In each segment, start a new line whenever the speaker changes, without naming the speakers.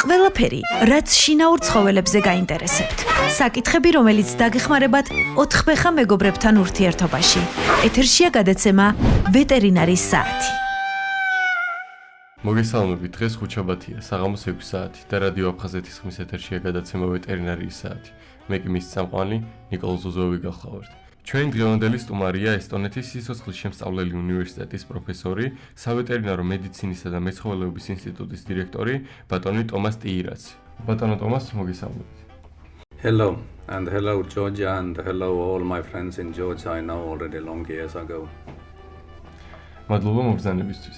ყველაფერი, რაც შინაურ ცხოველებზე გაინტერესებთ. საკითხები, რომელიც დაგეხმარებათ 4 ფეხა მეგობრებთან ურთიერთობაში. ეთერშია გადაცემა ვეტერინარის საათი.
მოგესალმებით, დღეს ხუთშაბათია, საღამოს 6 საათი და რადიო აფხაზეთის ხმის ეთერშია გადაცემა ვეტერინარიის საათი. მე კი მის წამყვანი ნიკოლოზ უზოევი გახლავართ. ჩვენი დღევანდელი სტუმარია ესტონეთის სიცოცხლის შემსწავლელი უნივერსიტეტის პროფესორი, სავეტერინარო მედიცინისა და მეცხოველეობის ინსტიტუტის დირექტორი, ბატონი ტომას ტიირაცი. ბატონო ტომას, მოგესალმებით.
Hello, and hello Georgia, and hello all my friends in Georgia. I know already long years ago.
მადლობა მოგზაურობისთვის.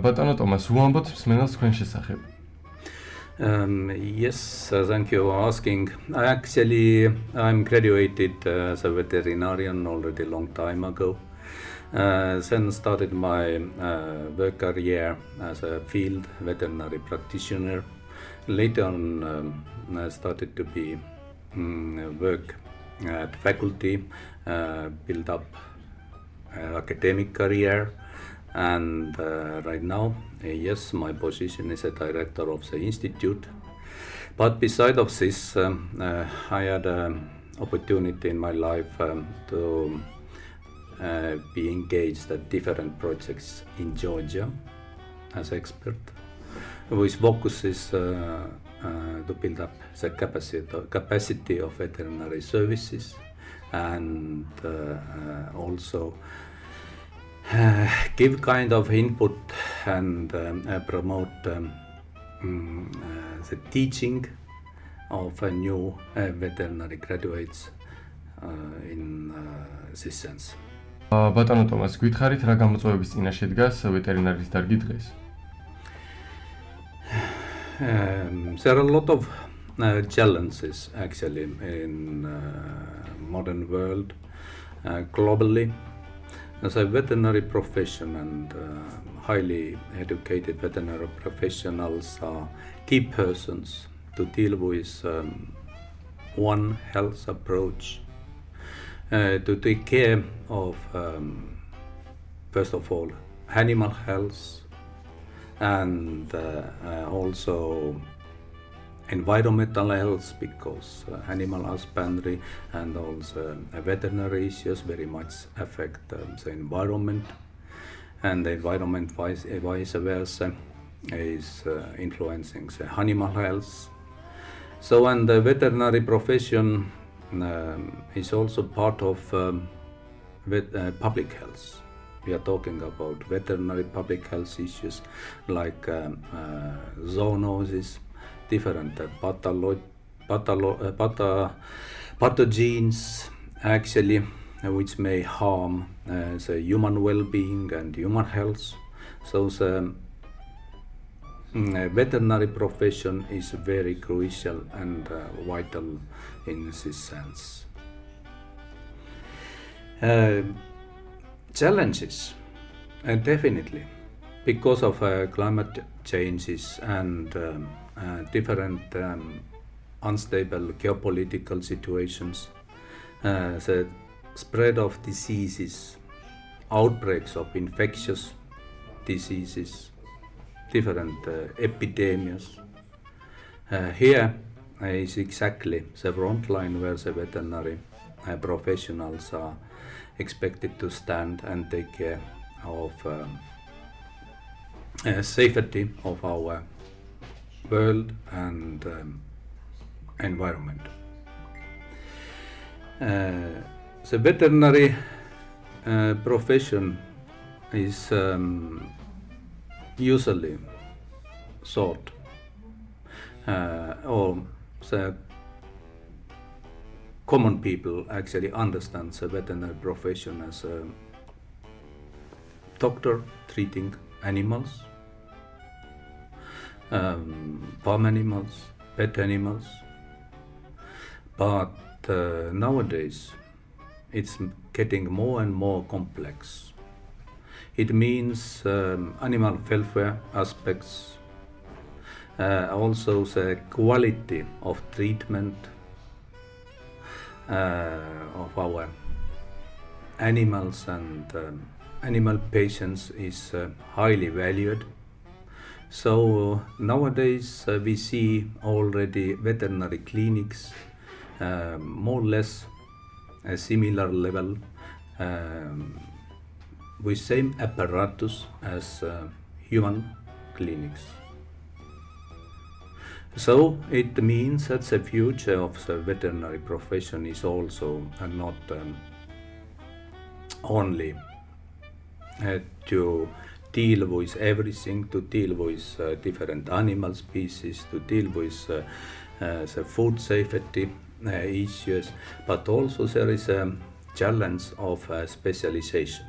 ბატონო ტომას, უამბოთ მსმენელს თქვენ შესახებ.
Yes, thank you for asking. I'm graduated as a veterinarian already long time ago. Then started my work career as a field veterinary practitioner. Later on, I started to be work at faculty, build up academic career. And right now, yes, my position is a director of the institute. But beside of this, I had an opportunity in my life to be engaged at different projects in Georgia as expert, with focuses to build up the capacity of veterinary services and also give kind of input and promote the teaching of new veterinary graduates in this sense.
ბატონო ტომას, გითხარით რა გამოწვევების წინაშე დგას ვეტერინარის დარგი დღეს?
There are a lot of challenges actually in modern world globally. As a veterinary profession and highly educated veterinary professionals are key persons to deal with one health approach, to take care of, first of all, animal health and also environmental health, because animal husbandry and also veterinary issues very much affect the environment, and the environment vice versa is influencing the animal health. So, and the veterinary profession is also part of public health. We are talking about veterinary public health issues like zoonosis, different pathogens actually which may harm the human well-being and human health. So the veterinary profession is very crucial and vital in this sense. Challenges, definitely, because of climate changes and different unstable geopolitical situations, the spread of diseases, outbreaks of infectious diseases, different epidemics. Here is exactly the front line where the veterinary professionals are expected to stand and take care of safety of our world and environment. The veterinary profession is usually thought or the common people actually understand the veterinary profession as a doctor treating animals, farm animals, pet animals, but nowadays it's getting more and more complex. It means animal welfare aspects, also the quality of treatment of our animals and animal patients is highly valued. So nowadays we see already veterinary clinics more or less a similar level with same apparatus as human clinics. So it means that the future of the veterinary profession is also not only to deal with everything, to deal with different animal species, to deal with the food safety issues, but also there is a challenge of specialization.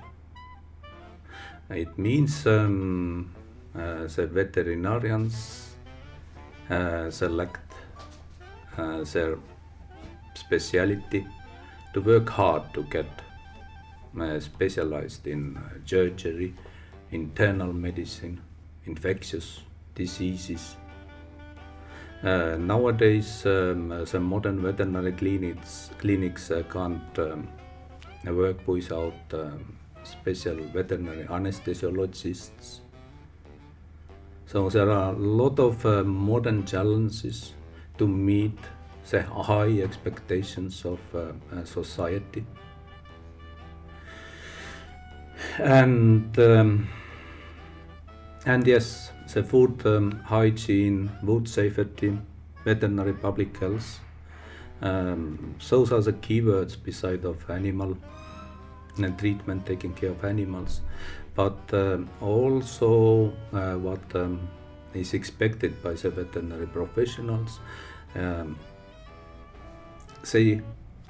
It means the veterinarians select their speciality to work hard to get specialized in surgery, internal medicine, infectious diseases. Nowadays, the modern veterinary clinics can't work without special veterinary anesthesiologists. So there are a lot of modern challenges to meet the high expectations of society. And yes, the food hygiene, food safety, veterinary public health, those are the keywords beside of animal and treatment, taking care of animals, but also what is expected by the veterinary professionals. They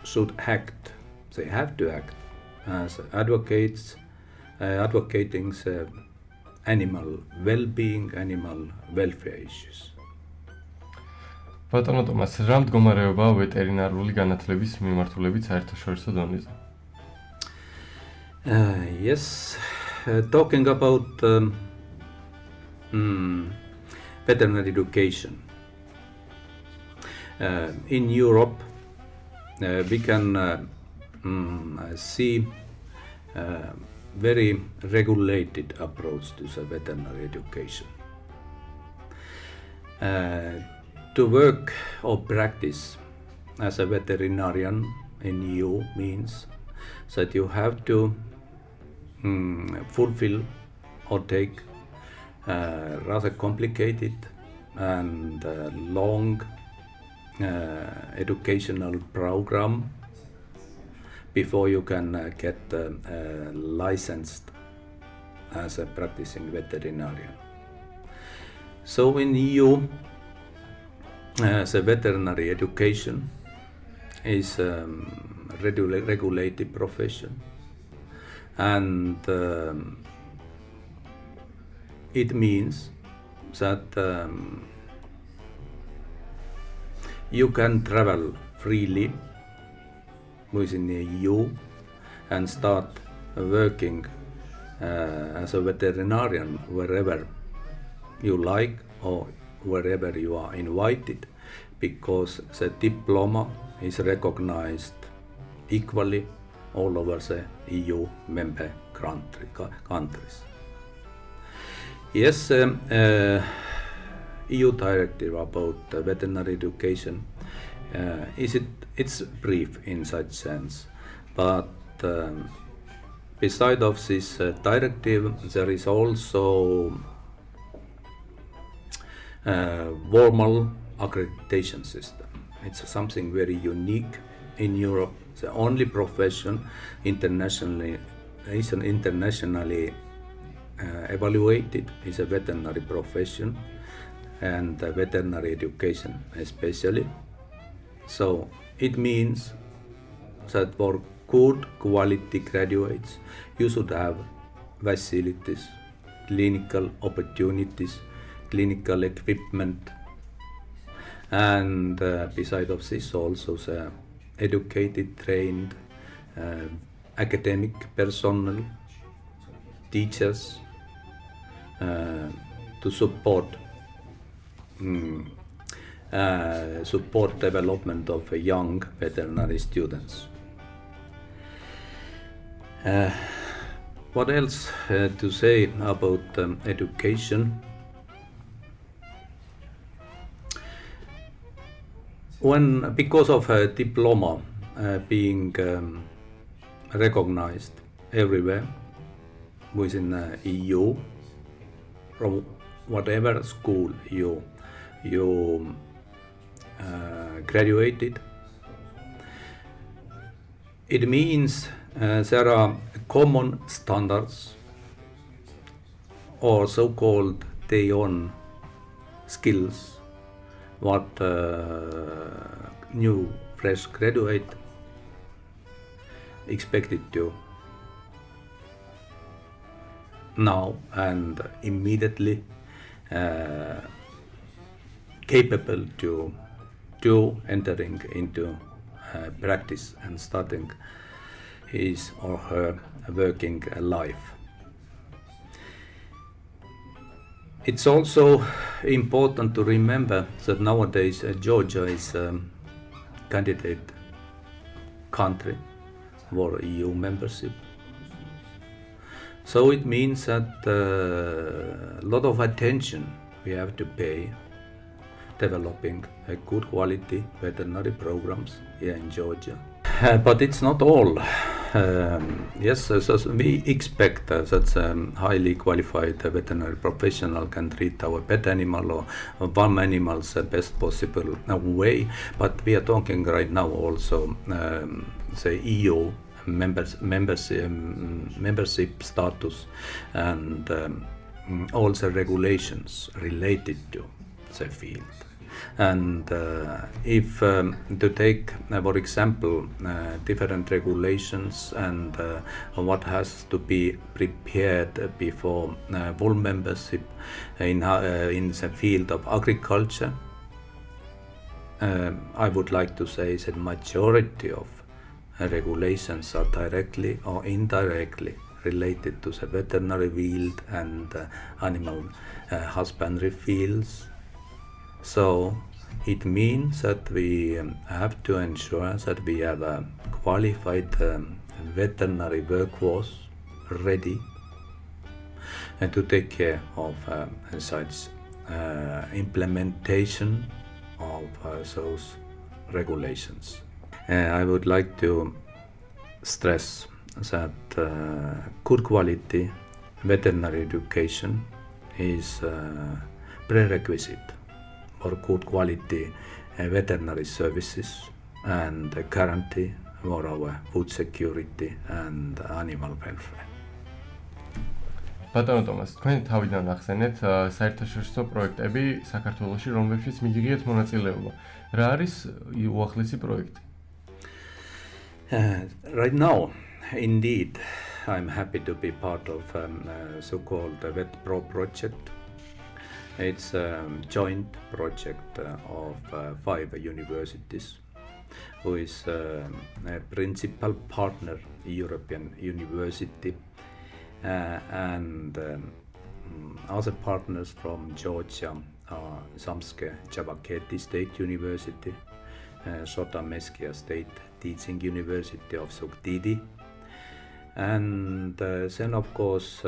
should act, they have to act as advocates, advocating the animal well-being, animal welfare issues.
ბატონო ტომას, რა მდგომარეობაა ვეტერინარული განათლების მიმართულებით საერთაშორისო დონეზე?
Yes, talking about veterinary education. In Europe, we can see very regulated approach to the veterinary education. To work or practice as a veterinarian in EU means that you have to fulfill or take rather complicated and long educational program before you can get licensed as a practicing veterinarian. So in EU, the veterinary education is a regulated profession, and it means that you can travel freely within the EU and start working as a veterinarian wherever you like or wherever you are invited, because the diploma is recognized equally all over the EU member countries. Yes, EU directive about veterinary education it's brief in such sense, but beside of this directive, there is also formal accreditation system. It's something very unique in Europe. The only profession internationally evaluated is a veterinary profession and veterinary education especially. So it means that for good quality graduates, you should have facilities, clinical opportunities, clinical equipment, and beside of this also the educated, trained academic personnel, teachers to support development of young veterinary students. What else to say about education? because of a diploma being recognized everywhere within the EU, from whatever school you graduated, it means there are common standards or so-called day-on skills what new fresh graduate expected to now and immediately capable to entering into practice and starting his or her working life. It's also important to remember that nowadays Georgia is a candidate country for EU membership. So it means that a lot of attention we have to pay developing a good quality veterinary programs here in Georgia. But it's not all. Yes, so we expect that highly qualified veterinary professional can treat our pet animal or farm animals the best possible way. But we are talking right now also the EU membership status and all the regulations related to the field. And if to take, for example, different regulations and what has to be prepared before full membership in the field of agriculture, I would like to say that majority of regulations are directly or indirectly related to the veterinary field and animal husbandry fields. So it means that we have to ensure that we have a qualified veterinary workforce ready to take care of such implementation of those regulations. I would like to stress that good quality veterinary education is a prerequisite for good quality veterinary services and guarantee for our food security and animal welfare.
ბატონო ტომას, თქვენ თავიდან ახსენეთ საერთაშორისო პროექტები საქართველოში, რომლებშიც მიგიღიათ მონაწილეობა. რა არის უახლესი პროექტი?
Right now, indeed, I'm happy to be part of so-called Vet Pro project. It's a joint project of 5 universities, who is a principal partner, European University, and other partners from Georgia are Samske Chavaketi State University, Sotameskia State Teaching University of Suktidi, and then of course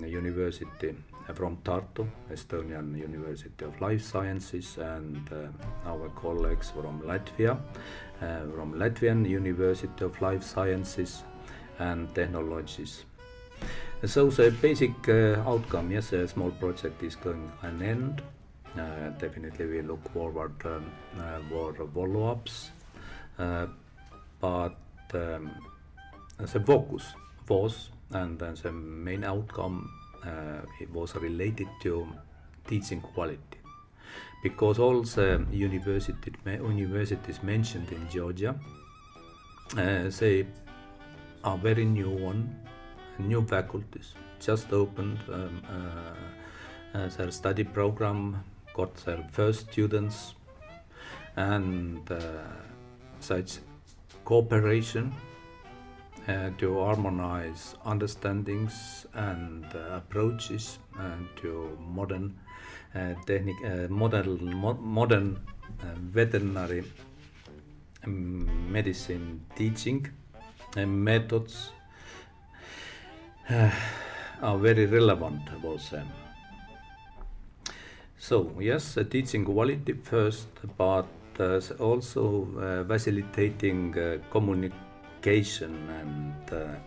University from Tartu, Estonian University of Life Sciences, and our colleagues from Latvia, from Latvian University of Life Sciences and Technologies. So the basic outcome, yes, a small project is going to an end. Definitely we look forward for follow-ups, but the focus was, and the main outcome it was related to teaching quality, because all the universities mentioned in Georgia, they are very new faculties, just opened their study program, got their first students, and such cooperation to harmonize understandings and approaches to modern veterinary medicine teaching methods are very relevant for them. So yes, teaching quality first, but also facilitating communication and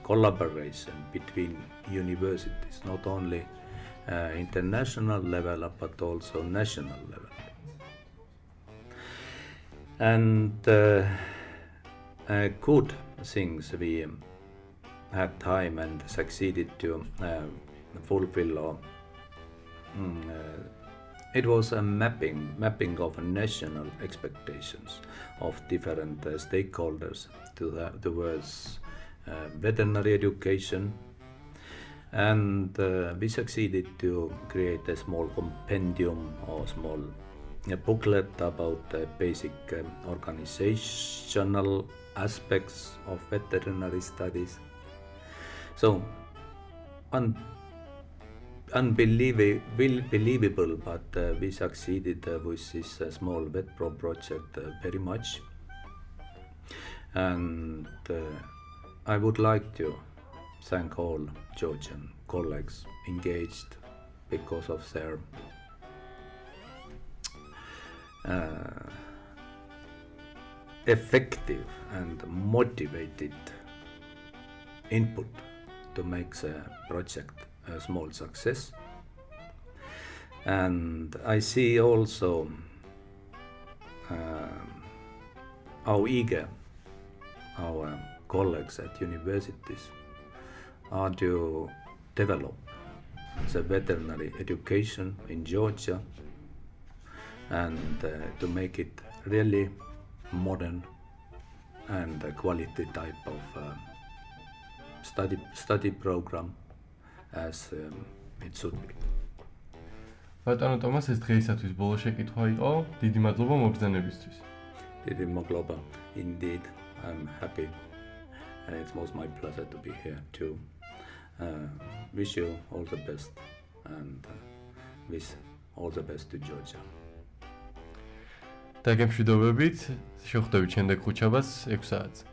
collaboration between universities, not only international level but also national level. And good things we had time and succeeded to fulfill. It was a mapping of national expectations of different stakeholders towards veterinary education, and we succeeded to create a small compendium or small booklet about basic organizational aspects of veterinary studies. So unbelievable, but we succeeded with this small vet pro project very much, and I would like to thank all Georgian colleagues engaged because of their effective and motivated input to make the project a small success. And I see also how eager our colleagues at universities are to develop the veterinary education in Georgia and to make it really modern and a quality type of study program as it should be.
ბატონო ტომას, ეს დღეისათვის ბოლო შეკითხვა იყო. დიდი მადლობა მობრძანებისთვის.
დიდი მადლობა. Indeed, I'm happy. It's most my pleasure to be here too. Wish you all the best and wish all the best to Georgia.
დაგემშვიდობებით, შევხვდებით შემდეგ ხუთშაბათს 6 საათზე.